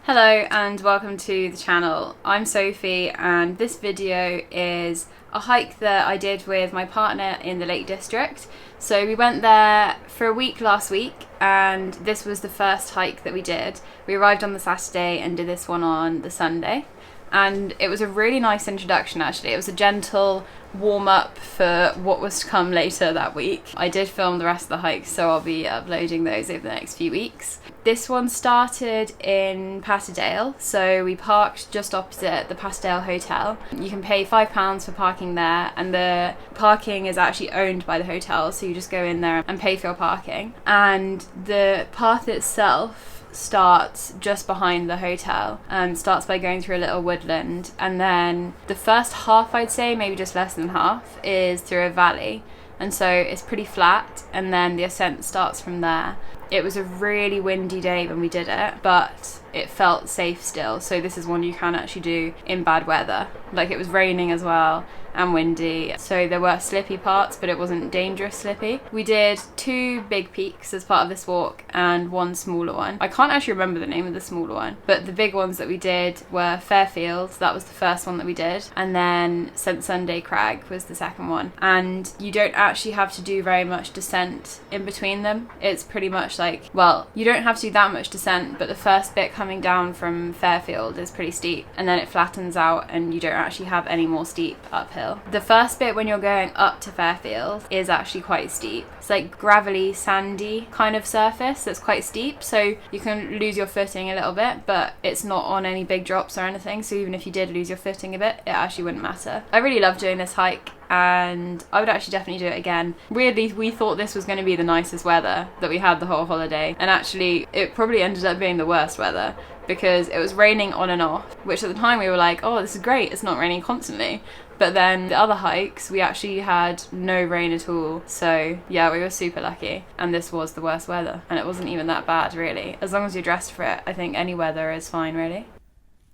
Hello and welcome to the channel. I'm Sophie and this video is a hike that I did with my partner in the Lake District. So we went there for a week last week and this was the first hike that we did. We arrived on the Saturday and did this one on the Sunday. And it was a really nice introduction actually. It was a gentle warm up for what was to come later that week. I did film the rest of the hike, so I'll be uploading those over the next few weeks. This one started in Patterdale, so we parked just opposite the Patterdale Hotel. You can pay £5 for parking there, and the parking is actually owned by the hotel, so you just go in there and pay for your parking. And the path itself starts just behind the hotel. Starts by going through a little woodland, and then the first half, I'd say maybe just less than half, is through a valley, and so it's pretty flat, and then the ascent starts from there. It was a really windy day when we did it, but it felt safe still, so this is one you can actually do in bad weather. Like, it was raining as well and windy, so there were slippy parts, but it wasn't dangerous slippy. We did 2 big peaks as part of this walk and 1 smaller one. I can't actually remember the name of the smaller one, but the big ones that we did were Fairfield, that was the first one that we did, and then St Sunday Crag was the second one. And you don't actually have to do very much descent in between them. It's pretty much like, well, you don't have to do that much descent, but the first bit coming down from Fairfield is pretty steep, and then it flattens out and you don't actually have any more steep uphill. The first bit when you're going up to Fairfield is actually quite steep. It's like gravelly, sandy kind of surface that's quite steep, so you can lose your footing a little bit, but it's not on any big drops or anything, so even if you did lose your footing a bit, it actually wouldn't matter. I really love doing this hike, and I would actually definitely do it again. Weirdly, we thought this was going to be the nicest weather that we had the whole holiday, and actually it probably ended up being the worst weather, because it was raining on and off, which at the time we were like, oh, this is great, it's not raining constantly. But then the other hikes, we actually had no rain at all. So yeah, we were super lucky. And this was the worst weather. And it wasn't even that bad, really. As long as you're dressed for it, I think any weather is fine, really.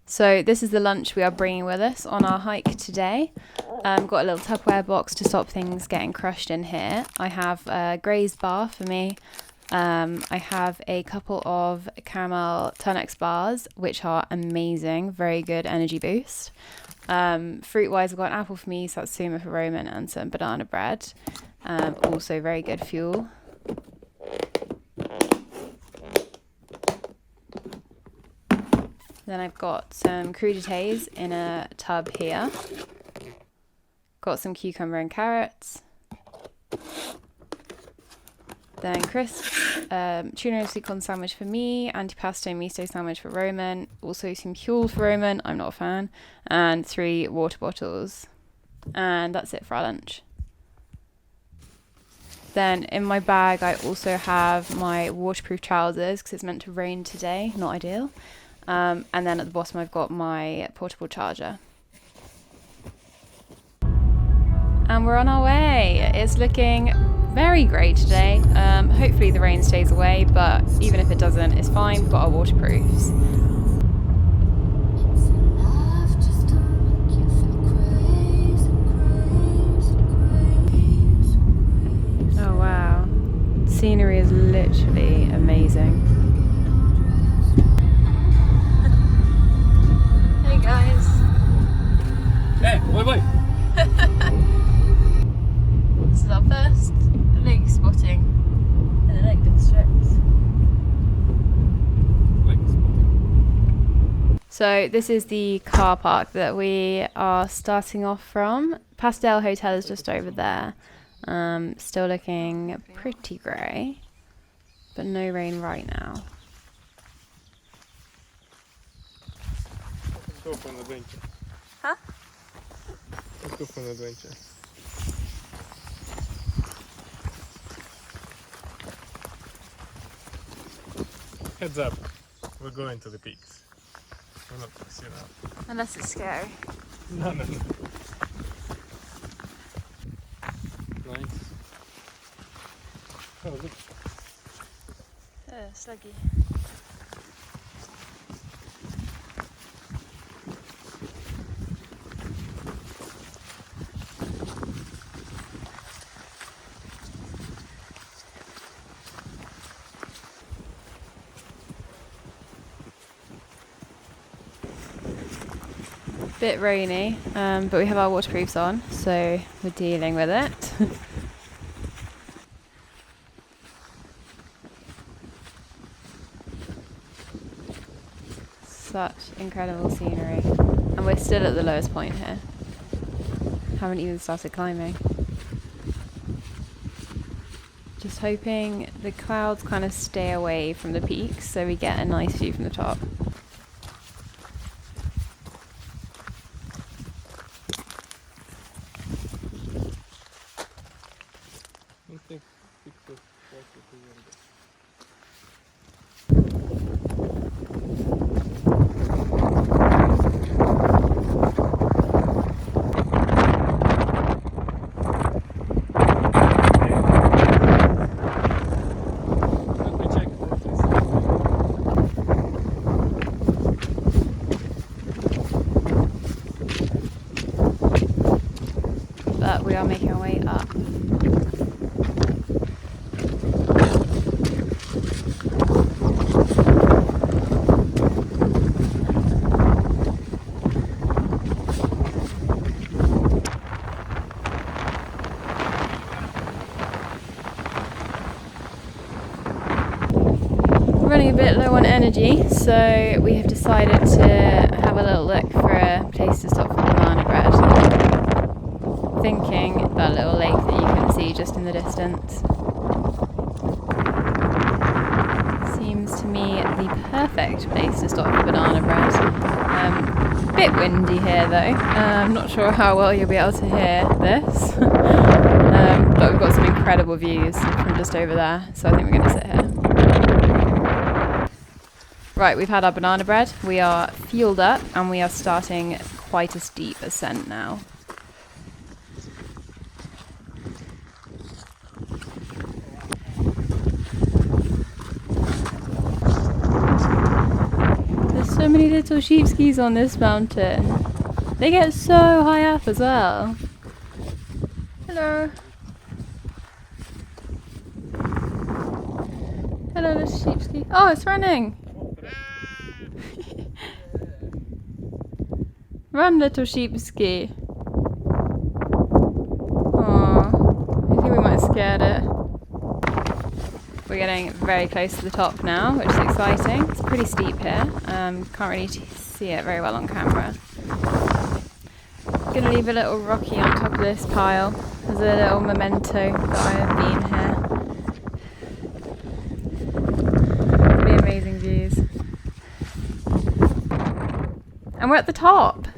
So this is the lunch we are bringing with us on our hike today. Got a little Tupperware box to stop things getting crushed in here. I have a grazed bar for me. I have a couple of caramel Tunex bars, which are amazing, very good energy boost. Fruit wise, I've got an apple for me, satsuma for Roman, and some banana bread. Also very good fuel. Then I've got some crudités in a tub here. Got some cucumber and carrots. Then crisps, tuna and sweet corn sandwich for me, antipasto miso sandwich for Roman, also some huel for Roman, I'm not a fan, and 3 water bottles. And that's it for our lunch. Then in my bag I also have my waterproof trousers, because it's meant to rain today, not ideal. And then at the bottom I've got my portable charger. And we're on our way. It's looking very grey today. Hopefully the rain stays away, but even if it doesn't, it's fine. We've got our waterproofs. Oh wow. Scenery is literally amazing. Hey guys. Hey, wait. This is our first lake spotting in the Lake District. So this is the car park that we are starting off from. Patterdale Hotel is just over there. Still looking pretty grey, but no rain right now. Let's go for an adventure. Huh? Let's go for an adventure. Heads up, we're going to the peaks. We're not fixing it up. Unless it's scary. No. Nice. Oh, look. Sluggy. Bit rainy, but we have our waterproofs on, so we're dealing with it. Such incredible scenery. And we're still at the lowest point here. Haven't even started climbing. Just hoping the clouds kind of stay away from the peaks so we get a nice view from the top. But we are making our way up. Running a bit low on energy, so we have decided to have a little look for a place to stop for banana bread. Thinking that little lake that you can see just in the distance seems to me the perfect place to stop for banana bread. Bit windy here though. I'm not sure how well you'll be able to hear this, but we've got some incredible views from just over there, so I think we're going to sit here. Right, we've had our banana bread, we are fueled up, and we are starting quite a steep ascent now. There's so many little sheepskis on this mountain. They get so high up as well. Hello. Hello, little sheepski. Oh, it's running. Run, little sheepski. Aww, I think we might have scared it. We're getting very close to the top now, which is exciting. It's pretty steep here. Can't really see it very well on camera. Gonna leave a little rocky on top of this pile as a little memento that I have been here. Pretty amazing views. And we're at the top.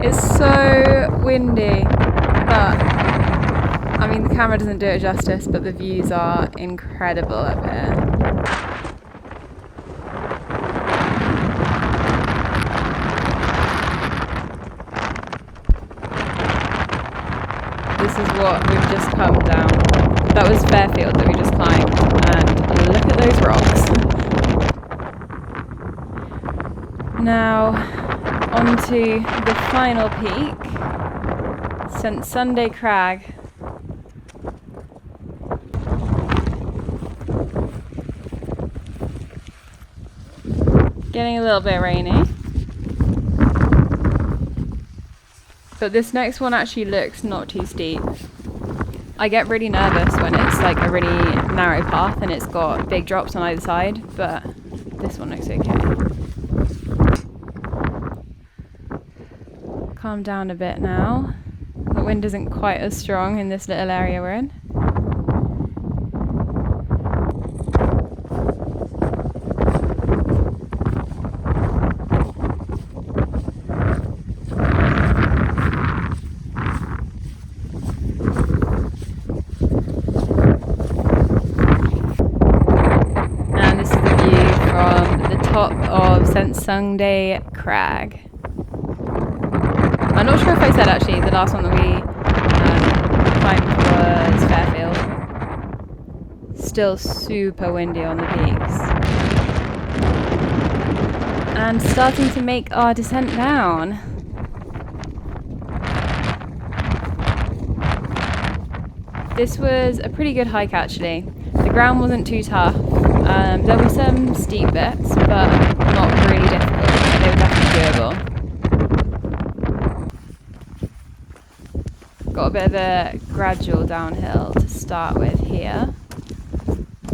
It's so windy, but I mean the camera doesn't do it justice, but the views are incredible up here. This is what we've just come down. That was Fairfield that we just climbed, and look at those rocks. Now, onto the final peak, St. Sunday Crag. Getting a little bit rainy. But this next one actually looks not too steep. I get really nervous when it's like a really narrow path and it's got big drops on either side, but this one looks okay. Calm down a bit now. The wind isn't quite as strong in this little area we're in. And this is the view from the top of St. Sunday Crag. I'm not sure if I said actually, the last one that we climbed was Fairfield. Still super windy on the peaks. And starting to make our descent down. This was a pretty good hike actually. The ground wasn't too tough. There were some steep bits, but not really difficult. They were definitely doable. a bit of a gradual downhill to start with here.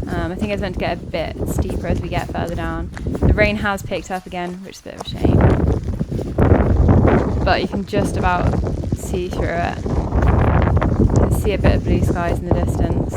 I think it's meant to get a bit steeper as we get further down. The rain has picked up again, which is a bit of a shame. But you can just about see through it. You can see a bit of blue skies in the distance.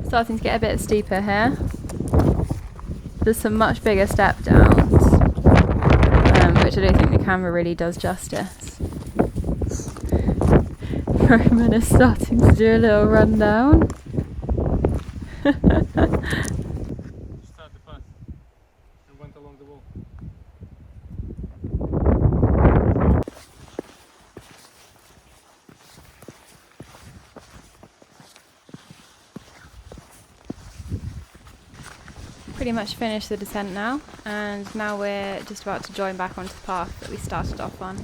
Starting to get a bit steeper here. There's some much bigger step downs, which I don't think the camera really does justice. Roman is starting to do a little rundown. Start the path and went along the wall. Pretty much finished the descent now, and now we're just about to join back onto the path that we started off on.